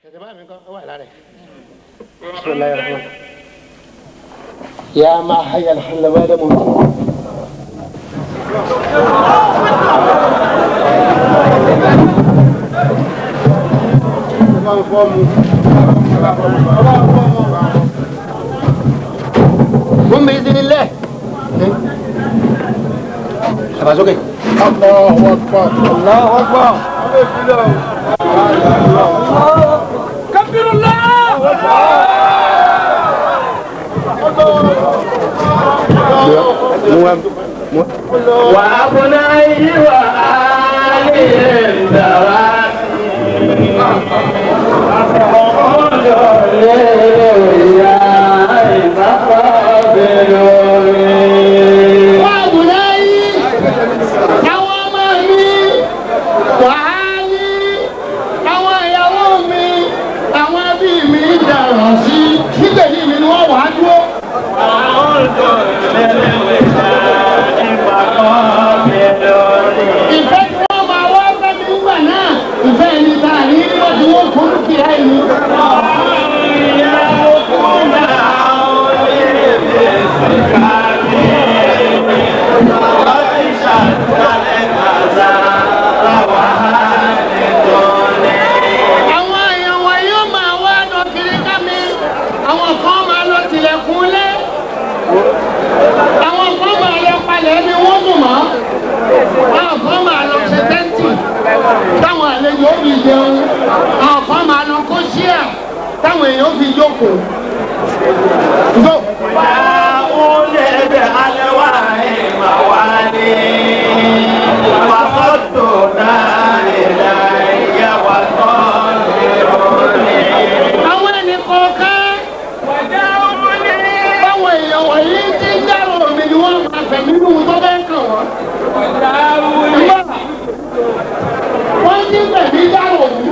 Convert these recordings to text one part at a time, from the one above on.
بسم الله الرحمن الرحيم. يا ما حي الحل بعد موت. قم بإذن الله. شبازوكي. الله أكبر الله أكبر. كبر الله. وأبنائه وآلهم táwọn àlejò ó fi jẹun àwọn kan máa lọ kó síà táwọn èèyàn ó fi jókòó. wà á ó lè bẹ alẹ́ wà ìmọ̀ wá ní wàsọ́tò náà ìlà ìyá wà tọ́ ní. àwọn ẹnì kọ̀ọ̀kan báwọn èèyàn wọ̀nyí ti ń dárò mi ni wọ́n máa fẹ̀mí nínú tó bẹ́ẹ̀ kàn wọ́n. wọ́n ti fẹ̀mí dárò mi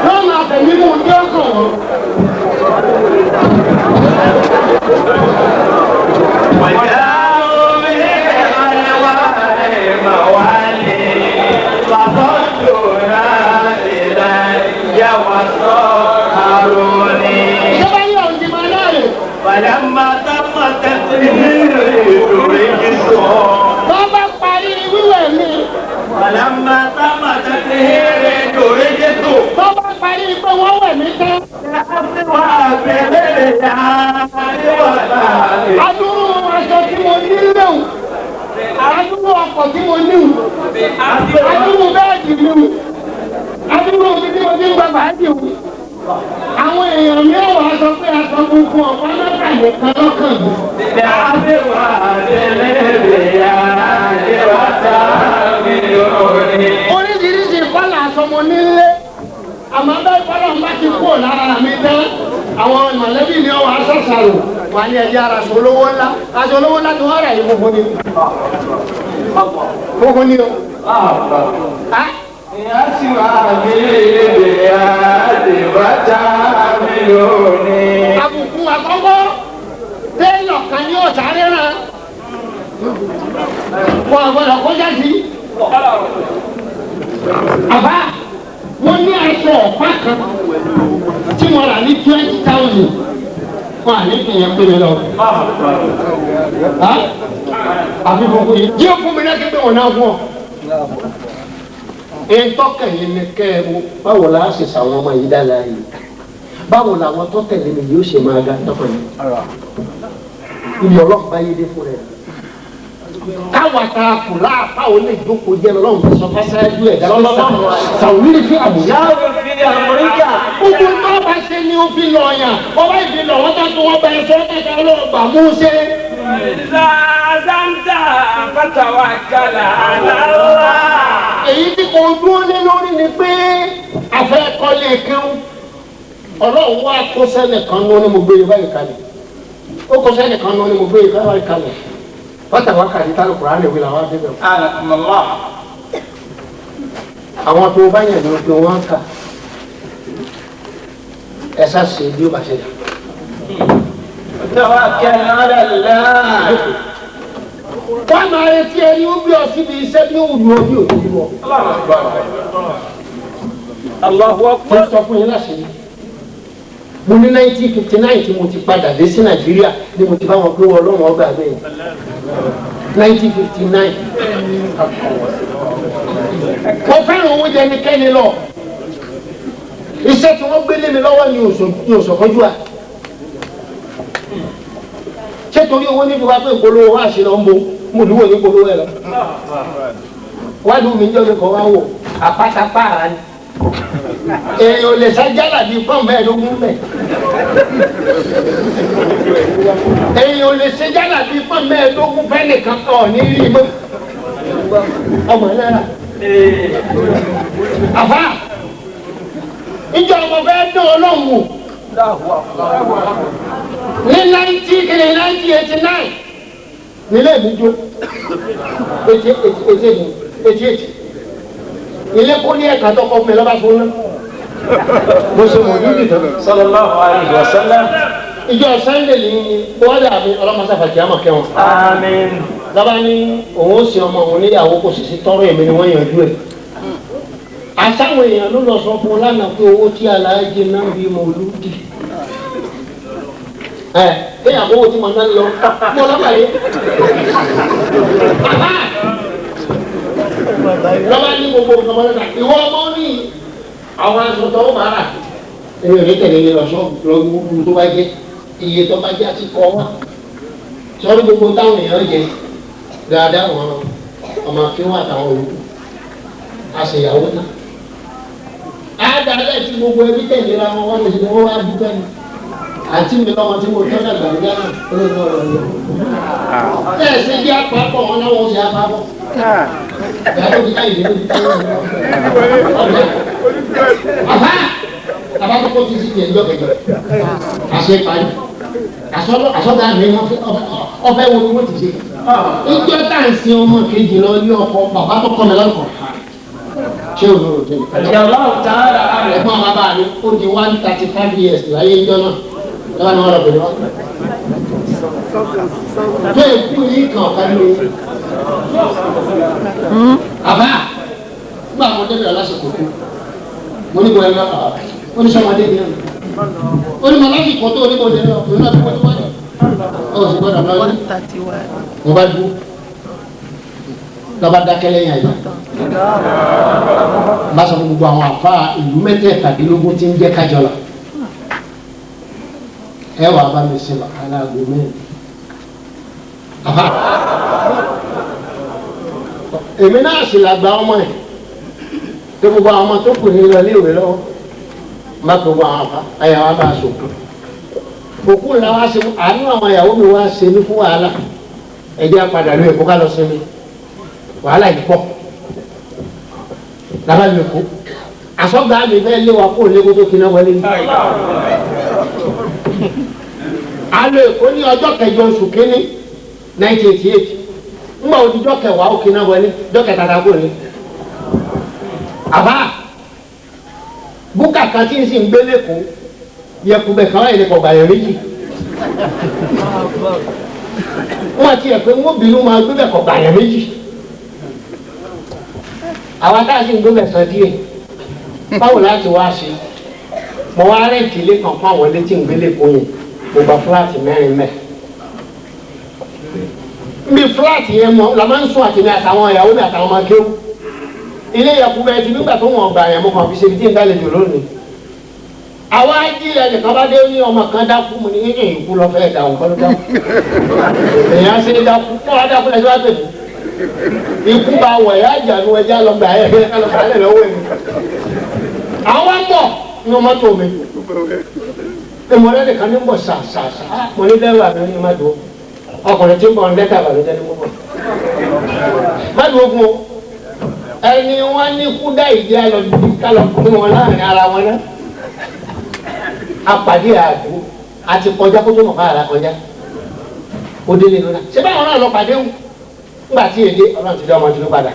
wọ́n máa fẹ̀mí nínú tó kàn wọ́n. فلما تم تطهير رجسهم فلما تم تطهير رجسهم adúrú aṣọ tí mo ní léwu adúrú ọkọ̀ tí mo ní adúrú bẹ́ẹ̀dì mi adúrú omi tí mo ti ń gba bàájì wù. àwọn èèyàn mi ò wá sọ pé aṣọ gbogbo ọ̀pọ̀ lọ́kàn nìkan lọ́kàn mi. oríṣiríṣi ìfọ́lá aṣọ mo ní lé àmọ́ bẹ́ẹ̀ ìfọ́lá ń bá ti kú lára mi tẹ́ àwọn mọ̀lẹ́bí ni ọwọ́ aṣọ ṣàrò wà ní ẹ̀jẹ̀ ara aṣọ olówó ńlá tí wọ́n rà yìí gbogbo ni gbogbo ni o. ìyá sì wà mí lè àdìbàtà mi lónìí. àbùkù àkọ́kọ́ téèyàn kan ní ọ̀sáré rán wọn àgbọ̀dọ̀ kọjá sí. àbá wọ́n ní aṣọ ọ̀pá kan tí wọ́n rà ní 20,000 wọn àní kì í yẹn pé mi lọ. àfi gbogbo yìí jí o fún mi náà kéde wọn náà fún ọ. ìtọ́kẹ̀ yìí ni kẹ́ ẹ wo báwo la ṣe ṣàwọn ọmọ yìí dára yìí báwo làwọn tó tẹ̀lé mi yóò ṣe máa ga tọ́kọ̀ yìí. ibi ọlọ́run bá yé dé fún rẹ̀. káwa ta kù láàpá ò lè jókòó jẹ́ lọ́run tó sọ fásáájú ẹ̀ dáná sàwúrí fi àmúyá. gbogbo tó bá ṣe ni ó fi lọ yàn ọba ìfi lọ wọ́n tó wọ́n bá ẹ sọ kẹta ọlọ́ọ̀gbà mú ṣe. Zazanta fatawakala ala Allah. èyí tí kò dúró lé lórí ni pé afẹ́kọ́lé kéwù ọlọ́run wá kó sẹ́nìkan ní onímọ̀ gbé yorùbá yìí kalẹ̀ ó kó sẹ́nìkan ní onímọ̀ gbé yorùbá yìí kalẹ̀ fatawakala ìtàn Kùránì ìwé làwọn adébẹ̀ wò. àwọn tó bá yẹn ní ojú wọn kà ẹ sá ṣe bí ó bá ṣe dà. Tawakkal ala Allah. wọ́n máa retí ẹni ó bí ọ síbi iṣẹ́ bí ó wù ú bí òtún wọ. Allahu Akbar. sọ fún yín láṣìírí mo ní 1959 tí mo ti padà dé sí Nàìjíríà ni mo ti bá wọn pé wọ́n Ọlọ́run ọgbà bẹ́ẹ̀ 1959 mo fẹ́ràn owó jẹ ní kẹ́ni lọ iṣẹ́ tí wọ́n gbélé mi lọ́wọ́ ni òṣòkọ́jú à ṣé torí owó níbi wá pé ìpolówó wá ṣe lọ ń bo mo lúwo ní ìpolówó ẹ̀ lọ wá lù mí jọ́ mi kọ́ wá wò àpáta pààrà ni èèyàn ò lè ṣàjálà bíi pọ́n mẹ́ẹ̀ẹ́dógún mẹ́ èèyàn ò lè ṣàjálà bíi pọ́n mẹ́ẹ̀ẹ́dógún fẹ́ nìkan ọ̀ ní rí mọ́ ọmọ náírà àfà ìjọ ọmọ fẹ́ dán Ọlọ́run wò ní 1989 nílé mi jó 88 ilé kó ní ẹ̀ka tọkọ fún mi lọ́ba fún un mo ṣe mọ̀ níbi tán. Sallallahu alaihi wasallam. ìjọ Sunday ní bọ́ọ̀dà mi ọlọ́mọsáfà kí á mọ̀ kẹ́wọn. Àmín. lọ́ba ní òun ó sin ọmọ òun níyàwó kò sì sí tọrọ èmi ni wọ́n yanjú ẹ̀. àtàwọn èèyàn ló lọ sọ fún un lánàá pé owó tí aláàjì náà bí mo lù dì. kéèyàn kó owó tí mo náà lọ mo lọ́ba yìí. lọ́ba ní gbogbo nǹkan mọ́lẹ́ta ìwọ ọmọ ní àwọn aṣọ tó bá rà èmi ò ní tẹ̀lé ní ọ̀ṣọ́ lọ́gbọ́n tó bá jẹ́ iye tó bá jẹ́ àti kọ́ wá sọ́ọ́rí gbogbo táwọn èèyàn jẹ dáadáa wọn ọmọ akínwó àtàwọn olùkú àṣeyàwó náà àádálẹ̀ tí gbogbo ẹbí tẹ̀léra wọn wọ́n lè ṣe wọ́n wá dúpẹ́ ni àti mi lọ́wọ́ tí mo tọ́ dàgbà nígbà náà ó lè lọ́ọ́ lọ́ọ́ yẹ ẹ̀ ṣe bí apapọ̀ wọn náà wọ́n ṣe apapọ̀ yàtọ̀ bí káyìí ló ti tẹ́lẹ̀ ọ̀bá bàbá tó kó ti sí ìyẹn lọ́kẹ̀jọ àṣẹ parí àṣọdá mi ọ̀fẹ́ wo ni wọ́n ti ṣe ìjọ tá à ń sin ọmọ kejì lọ ní ọkọ bàbá tó kọ́ mi lọ́kọ̀ ṣé o lóòrò tẹ́lẹ̀. Ìjọba ọ̀tàrà rẹ̀. ẹ̀gbọ́n bàbá mi ó di 135 years láyé ìjọ náà lọ́wọ́ ni wọ́n lọ bẹ̀rẹ̀ wọn. tó èkú yìí kan ọ̀kan ló yẹ. àbá nígbà mo débìrì lásìkò kú mo ní bọ̀ẹ́ lọ́wọ́ ó ní sọ́mọdé ní ọ̀nà ó ní mo lásìkò tó ní mo lè lọ òun náà tó wọ́n ti wáyé ó sì gbọ́dọ̀ lọ́wọ́ mo bá dúró lọ́ba dákẹ́ lẹ́yìn àyè bá sọ fún gbogbo àwọn àfa ìlú mẹ́tẹ̀ẹ̀tàdínlógún tí ń jẹ́ Kájọlá ẹ wà bá mi sin aláàgó mẹ́rin àfa èmi náà sì làgbà ọmọ ẹ̀ tó gbogbo àwọn ọmọ tó kù ní lọ léèwé lọ́wọ́ má gbogbo àwọn àfa ẹ̀yà wa bá a sòkò òkú ńlá wa ṣe àánú àwọn ìyàwó mi wá ṣe ní fún wàhálà ẹ̀jẹ̀ apàdà ló èkó ká lọ sinmi wàhálà yìí pọ̀ lábàá mi kú àsọgbà mi fẹ́ lé wa kó lé kótó kiná wọlé ní. alo èkó ní ọjọ́ kẹjọ oṣù kínní 1988 ńgbà òdìjọ́ kẹwàá ó kiná wọlé dọ́kẹ̀tà dàgbò ní. àbá búkà kan tí ń sì ń gbé lẹ́kọ̀ọ́ yẹkùbẹ̀ kan wáyé lẹ́kọ̀ọ́ gbàyẹ̀ méjì. wọ́n ti ẹ̀ pé wọ́n bínú máa gbé bẹ̀ kọ̀ gbàyẹ̀ méjì. àwa tá a sì ń gbé mẹ́sàn-án díẹ̀ báwo láti wá ṣe mo wá rẹ́ǹtì ilé kan fún àwọn ilé tí ń gbélé kó yẹn mo gba fúláàtì mẹ́rin mẹ́ mi fúláàtì yẹn mọ la máa ń sún àtìmí àtàwọn ìyàwó mi àtàwọn ọmọ akéwù ilé yẹ̀kú bẹ́ẹ̀ ti nígbà tó wọ̀n gbà yẹn mo kàn fi ṣe ibi tí ń gbàlejò lónìí àwa jí ẹnìkan bá dé ní ọmọ kan dákú mu ní ìkú lọ fẹ́ dáhùn kọ́ ló dákú èèyàn ṣe dákú kọ́ wá dákú lẹ́sẹ̀ wá pè mí ikú bá wọ̀ ẹ́ àjànú ẹja lọ gbà ẹ́ ká lọ sàlẹ̀ lọ́wọ́ ẹ̀ àwọn mọ̀ ní ọmọ tó mi ìmọ̀lẹ́ nìkan ní bọ̀ sàṣàṣà mo ní lẹ́rù àmì ní mádùú ọkùnrin tí ń bọ̀ lẹ́tà àbàlùjẹ́ ní gbogbo mádùú ogun ẹni wọn ní kúdà ìdí alọ́dún fún wọn láàrin ara wọn náà apàdé àdó àti kọjá kó tó mọ̀ ká àrà kọjá ó délé lọ́la ṣé báwọn náà lọ pàdé wù nígbà tí èdè ọlọ́run ti dé ọmọ ìdúró padà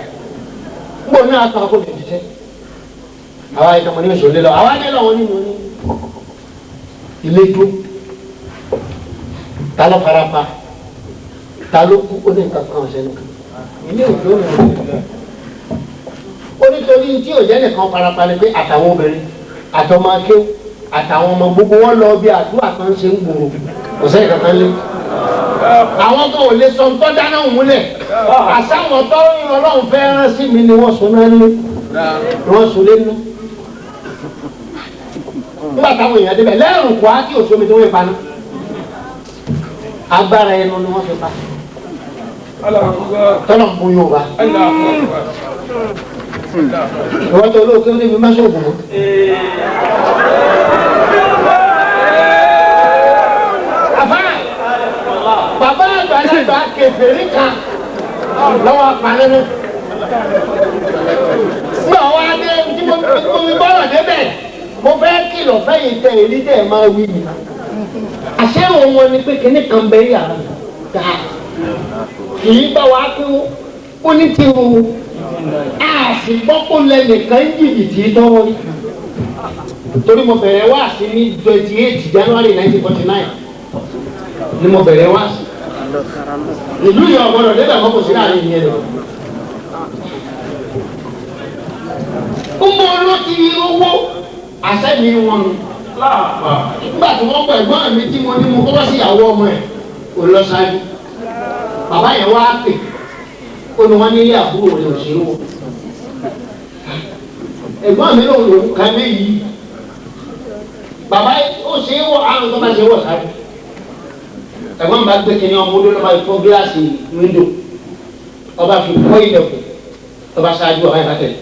nígbà náà kọ́ kó lè jíjẹ́ àwa ìtọ́mọ ní oṣù lé lọ àwa dé lọ́wọ́ nínú ní ilé tó ta ló fara pa ta ló kú ó ní nǹkan kan ọ̀sẹ̀ nìkan ilé òjò ní ọ̀sẹ̀ nìkan ó ní nítorí tí ò jẹ́ nìkan parapalẹ̀ pé àtàwọn obìnrin àtọmọ akéwù àtàwọn ọmọ gbogbo wọn lọ bí àdúrà kan ṣe ń gbòòrò kò sẹ́yìn kankan lé àwọn kan ò lè sọ tó dáná òmùlẹ̀ àsáwọn tó Ọlọ́run fẹ́ rán sí mi ni wọ́n sùn náà lé wọ́n sùn lé nú nígbà táwọn èèyàn débẹ̀ lẹ́rù kọ́ á kí òṣòmi tó wé paná agbára ẹnu ni wọ́n fi pa tọ́lọ̀ ń bú Yorùbá ìwọ́n tó olóòkè níbi máṣọ́ọ̀bù mọ́. Bàbá àgbàlagbà kèfèrí kan lọ́wọ́ apanẹ́nu. Ní ọwọ́ adé tí mo fi bọ́rọ̀ débẹ̀, mo fẹ́ kìlọ̀ fẹ́yìn tẹ èrí tẹ̀ máa wí mi. Àṣẹ òun wọn ni pé kíní kan bẹ yàrá ká. Kì í bá wa kú, ó ní tí o. A sì gbọ́ kó lẹ́nìkan jìbìtì tọ́wọ́ rí. Torí mo bẹ̀rẹ̀ wá sí ní 28 January 1949 ni mo bẹ̀rẹ̀ wá sí. Ìlú yìí ọ̀gbọ́dọ̀ débẹ̀ mọ́ kò sí láàrin ìyẹn lọ. Ó mọ olóòtú owó àṣẹ mi wọn nù. Nígbà tí wọ́n gbọ́ ẹ̀gbọ́n mi tí mo ní mo kọ́kọ́ sí ìyàwó ọmọ ẹ̀ kò lọ sáré. Bàbá yẹn wá pè ó ní wọ́n nílé àbúrò rẹ̀ òṣèré wọ̀. Ẹ̀gbọ́n mi lòun lòun ka méyìí. Bàbá ó ṣe é wọ̀ àrùn tó bá ṣe wọ̀ sáré. Ẹ̀gbọ́n bá gbé kínní ọmọ odó lọ́ba ìfọ́ gíláàsì wíńdò ọba fi kọ́ ilẹ̀kùn ọba ṣáájú ọba yẹn bá tẹ̀lé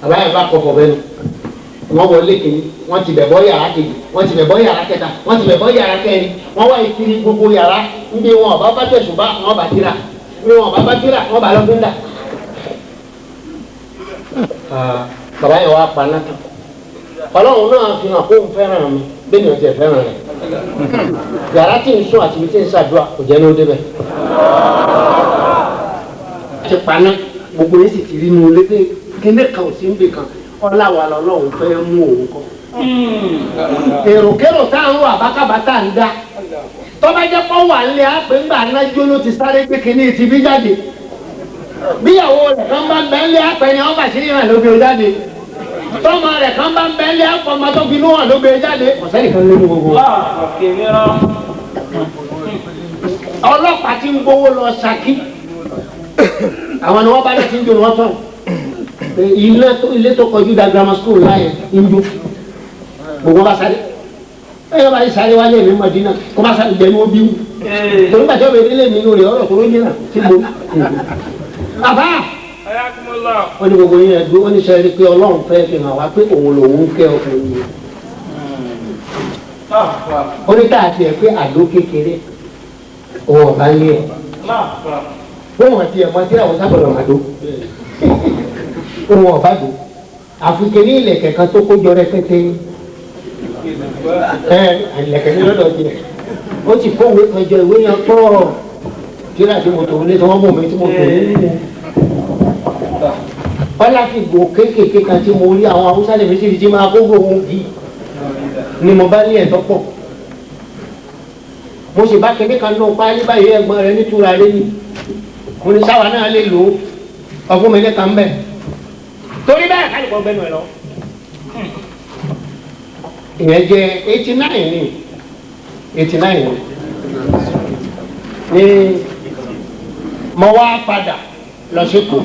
ọba yẹn bá kọ̀kọ̀ bẹ́nu wọ́n wọlé kínní wọ́n ti bẹ̀ bọ́ yàrá kejì wọ́n ti bẹ̀ bọ́ yàrá kẹta wọ́n ti bẹ̀ bọ́ yàrá kẹrin wọ́n wá ìkiri gbogbo yàrá níbi wọn ọba bá tẹ̀sùn bá wọn bá tíra níbi wọn ọba bá tíra wọn bá lọ́gbìn dà. Bàbá yẹn wá pa náà Ọlọ́run náà fi hàn kó ń fẹ́ràn mi bẹ́ẹ̀ ni ọ̀jẹ̀ fẹ́ràn rẹ̀ yàrá tí ń sún àti ibi tí ń ṣàdúrà kò jẹ́ ní ó débẹ̀. ti paná gbogbo yìí sì ti rí inú ilé pé kíndé kan ò sí níbi kan ọláwà lọ́lọ́run fẹ́ mú òun kọ́. èròkérò tá à ń wà bákàbátà ń dá tọ́ba jẹ́ pọ́ wà ń lé àpè ńgbà anájó ló ti sáré pé kíní ti bí jáde bíyàwó rẹ̀ kan bá ń bẹ́ ń lé àpè ni wọ́n bá sí ìrìn ló gbé jáde tọ́mọ rẹ̀ kan bá ń bẹ́ ń lé àpè ọmọ tó fi inú hàn ló gbé jáde ọ̀sẹ́ nìkan ló ní gbogbo. ọlọ́pàá ti ń gbowó lọ Ṣakí àwọn ni wọ́n bá lẹ́sìn jò wọ́n tọ̀ ilé tó kọjú da grammar school láyé ń jó gbogbo bá sáré ẹ̀yọ́ bá yí sáré wálé mi Mọ̀dínà kó bá sáré jẹ́ ní ó bí wù torí gbàjọ́ bẹ̀ nílé mi lórí ọ̀rọ̀ tó lóyún náà tí mo bàbá wọ́n ní gbogbo yẹn ẹ̀dùn wọ́n ní sẹ́rí pé Ọlọ́run fẹ́ fi hàn wá pé òun lòun kẹ́ ọkùnrin yẹn ó ní káàtì ẹ̀ pé àdó kékeré òun ọ̀bá ń lé ẹ̀ wọ́n àti ẹ̀mọ́ tí àwọn sábọ̀dọ̀ máa dó ohun ọ̀bádùn àfikẹ́ ní ilẹ̀kẹ̀ kan tó kójọ rẹpẹtẹ ilẹ̀kẹ̀ ní lọ́dọ̀ tiẹ̀ ó ti fóòwé kọjọ ìwé yẹn pọ̀ kíra tí mo tò ní tí wọ́n mú mi tí mo tò ní. ọlá fi gbò kéékèèké kan tí mo rí àwọn haúsá lè fi síbi tí máa kókó ohun gì ni mo bá ní ẹ̀dọ́ pọ̀ mo sì bá kékeré kan náà pa ayébáyé ẹ̀gbọ́n rẹ nítura rẹ ni mo ní sáwà náà lè lò ó ọgbọ́n mi lẹ́ka ń bẹ̀ torí bẹ́ẹ̀ ká lè kọ́ bẹ́ẹ̀ nù ẹ̀ lọ. ìyẹn jẹ́ 89 ní 89 ní mo wá padà lọ sí Èkó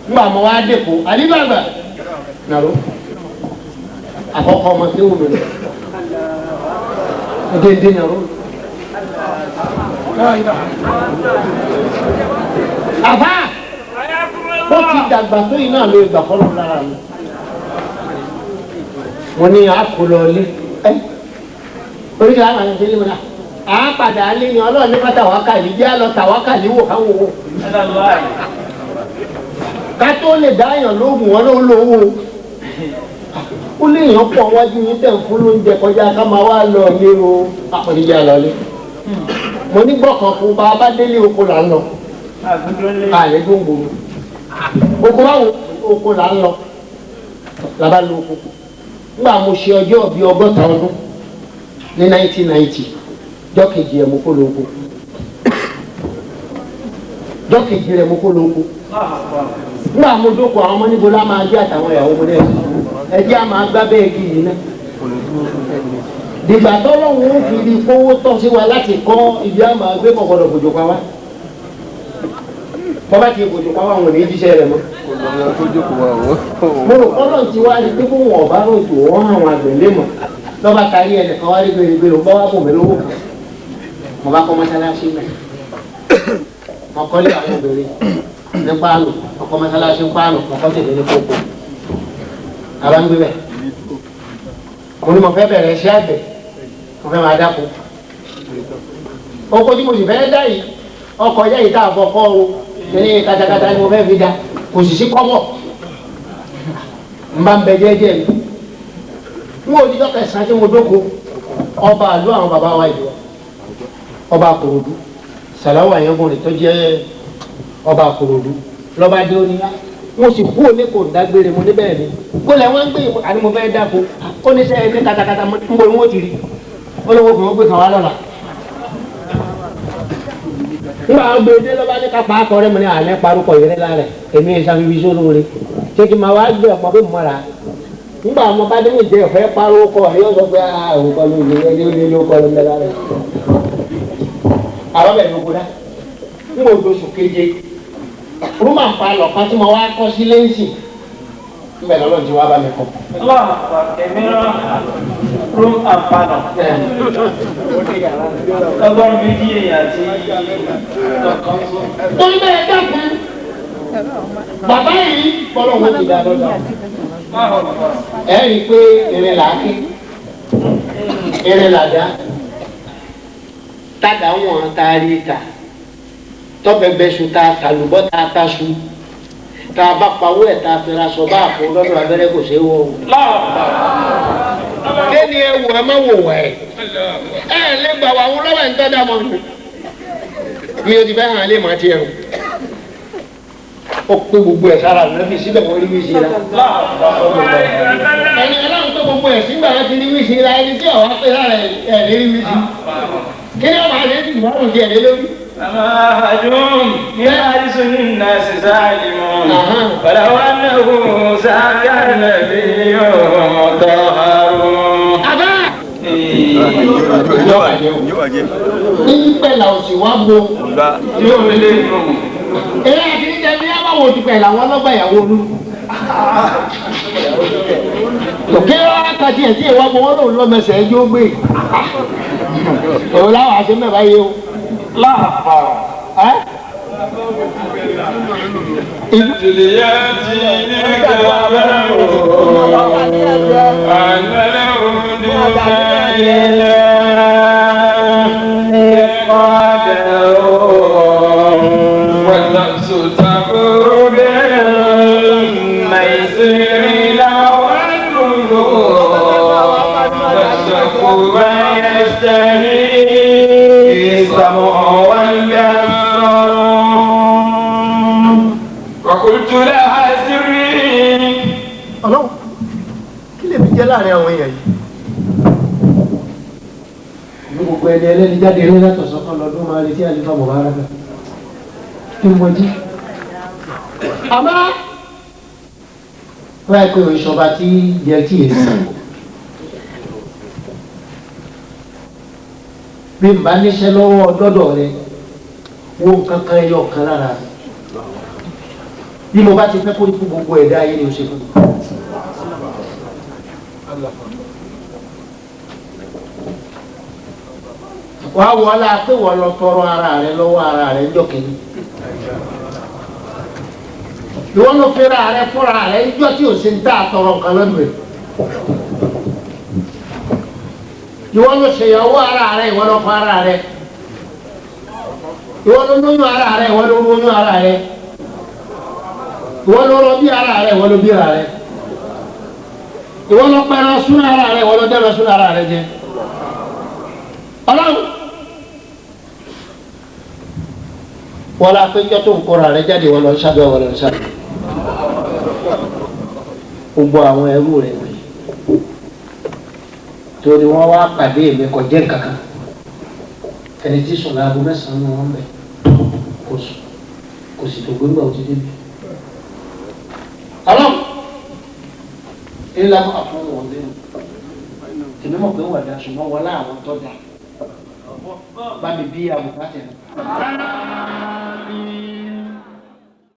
nígbà mo wá dé Èkó àdìgbàgbà nàró àkọ́kọ́ ọmọ tí wù mí lọ dédé nàró. àbá ó ti dàgbà tó yìí náà ló gbà fọlọ́ lára mi mo ní àkólọ ilé oríṣiríṣi àwọn àyànfẹ́ ilé mi náà à á padà lé ní Ọlọ́run nípa tàwákàlì jẹ́ àlọ́ tàwákàlì wò káwọn wò ká tó lè dáyàn lóògùn wọn ló ń lo owó ó lè yàn pọ̀ wájú yín tẹ̀ ń fún lóúnjẹ kọjá ká máa wá lọ ilé o àpòlíjà lọlé mo ní gbọ́kàn fún bá a bá délé oko là ń lọ àlẹ́ gbòǹgbò oko báwo oko là ń lọ làbá lo oko nígbà mo ṣe ọjọ́ bíi 60 ọdún ní 1990 jọ́kejì ẹ̀ mo kó lo oko jọ́kejì rẹ̀ mo kó lo oko nígbà mo dókò àwọn ọmọ níbo lá máa gbé àtàwọn ìyàwó mo lẹ́yìn ẹjẹ́ a máa gbá bẹ́ẹ̀ kí yìí ná. dìgbà tọ́lọ́hún ó fi di kówó tọ́ sí wa láti kọ́ ibi a máa gbé kọ̀kọ́dọ̀ bòjò pa wá. bọ́bá ti bòjò pa wá wọn ò ní jíṣẹ́ rẹ̀ mọ́. mo rò kọ́lọ̀ tí wàá di pé kó wọn ọ̀bá ròjò wọ́n àwọn àgbẹ̀ lé mọ̀ lọ́ba kárí ẹ̀ nìkan wá rí gbèrègbèrè ó bá wà bò mí lówó kan. mo bá kọ́ mọ́sálásí mẹ́ mo kọ́lé àwọn obìnrin ní paanu ọkọ mọ́sálásí paanu ọkọ tèmi ní kókó abáńgbé bẹ mo ní mo fẹ́ bẹ̀rẹ̀ iṣẹ́ àgbẹ̀ mo fẹ́ máa dáko oko tí mo sì fẹ́ dá yìí ọkọ̀ yẹ́ yìí tá a fọ kọ́ o ní katakata ni mo fẹ́ fi da kò sì sí kọ́bọ̀ n bá ń bẹ jẹ́jẹ́ mi n ò dídọ́ kẹsàn-án tí mo dóko ọba àlú àwọn bàbá wa yìí ọba Àkòròdú Sàláwù Àyàngúnrin tó jẹ́ ọba Àkòròdú lọ́ba dé ó níyà wọ́n sì kú òní kò dágbére mo ní bẹ́ẹ̀ ni kó lẹ́ wọ́n ń gbé àní mo fẹ́ dáko ó ní sẹ́yìn ní katakata ń bọ̀ ní wọ́n ti rí ó lówó fún wọn gbé kan wá lọ́la. nígbà wọn gbé dé lọ́ba ní kápá akọ rẹ mo ní àlẹ́ parúkọ yẹrẹ lárẹ̀ èmi ìsàfihàn sólóore ṣé kí n máa wá gbé ọ̀pọ̀ bí mo mọ́ra nígbà wọn bá dé ní ìjẹ́ ọ̀fẹ́ parúkọ yóò sọ pé òun kọ́ ló ń lé ló kọ́ ló ń lé lárẹ̀. àwọn bẹ̀rẹ̀ ló kó dá n kò lóṣù keje rúmà ń pa lọ́kàn tí mo wá kọ́ sí lẹ́ǹsì níbẹ̀ lọ́lọ́run ti wá bá mi kọ́. èmi rán room and panel. ọgọ́rùn-ún méjì èèyàn àti torí bẹ́ẹ̀ dákun bàbá yìí bọ́lọ̀ wọn ti dá lọ́dọ̀ ẹ rí i pé irin là á ké irin là dá tàdá wọn tá a rí ta tọ́bẹ̀bẹ̀ su ta tàlùbọ́ ta ta su tá a bá pawó ẹ̀ tá a fẹ́ra sọ bá a fọ lọ́dọ̀ abẹ́rẹ́ kò ṣe é wọ̀ o. lẹ́ni ẹ wò ẹ má wò wọ̀ ẹ̀ ẹ lè gbà wà wọn lọ́wọ́ ẹ̀ ń tọ́jà mọ́ nù. mi ò ti fẹ́ hàn lè má tiẹ̀ o. ó pé gbogbo ẹ̀ sára lọ́bí síbẹ̀ wọ́n rí wíṣí la. ẹni ọlọ́run tó gbogbo ẹ̀ sígbà wọn ti rí wíṣí la ẹni tí ọ̀wá pé lára ẹ̀ lè rí wíṣí. kí ni ọmọ àlẹ́ ti ìwádùn ti ẹ̀ lé lórí. أحد من حارس الناس ظالمون ولو أنه ساك النبي مطهر ìpè là ò sì wá bo yóò lé nù. eré àti níjẹ ní àbáwò òtúpẹ̀ làwọn ọlọ́gbà ìyàwó olú. òkè wákàtí ẹ̀ tí ìwà bọ̀ wọ́n lòun lọ́mẹsẹ̀ ẹjọ́ gbé òun láwọn àṣẹ mẹ́fà yé o. Ọlọ́run kí lè fi jẹ́ láàrin àwọn èèyàn yìí ní gbogbo ẹni ẹlẹ́ni jáde eré látọ̀sán kan lọ́dún máa retí àlefa Mubaraka kí ni mo jí. àmọ́ wọ́n yà pé ìṣọba tí jẹ́ tí èsì bí n bá níṣẹ́ lọ́wọ́ dọ́dọ̀ rẹ wo nǹkan kan ẹyọ kan lára rẹ bí mo bá ti fẹ́ kó ní fún gbogbo ẹ̀dá ayé ni o ṣe fún mi. wàá wọlé pé wọ́n lọ tọrọ ara rẹ lọ́wọ́ ara rẹ ńjọ́ kẹ́ni. ìwọ́n ló fẹ́ra rẹ fúnra rẹ ńjọ́ tí o ṣe ń tà tọrọ nǹkan lọ́dún rẹ. ìwọ́n ló ṣèyàwó ara rẹ ìwọ́n ló fọ ara rẹ. ìwọ́n ló lóyún ara rẹ ìwọ́n ló lóyún ara rẹ. ìwọ́n ló lọ bí ara rẹ ìwọ́n ló bí ara rẹ. ìwọ́n ló pẹran súnà ara rẹ ìwọ́n ló dẹ́rọ súnà ara rẹ jẹ. Ọlọ́run wọ́n la péjọ tó ń kóra rẹ jáde wọ́n lọ ń sábẹ́ wọ́n lọ ń sábẹ́ gbogbo àwọn ẹrú rẹ wọ̀nyí torí wọ́n wá pàdé mi kò jẹ́ kankan ẹni tí sùn láago mẹ́sàn-án ni wọ́n bẹ̀ kò sì tó gbégbá òtí débi ńlá mọ́ àfọwọ́ wọn lẹ́nu èmi mọ̀ pé wàdà ṣùgbọ́n wọlé àwọn tó dà bá mi bí àbùkátẹ̀ náà.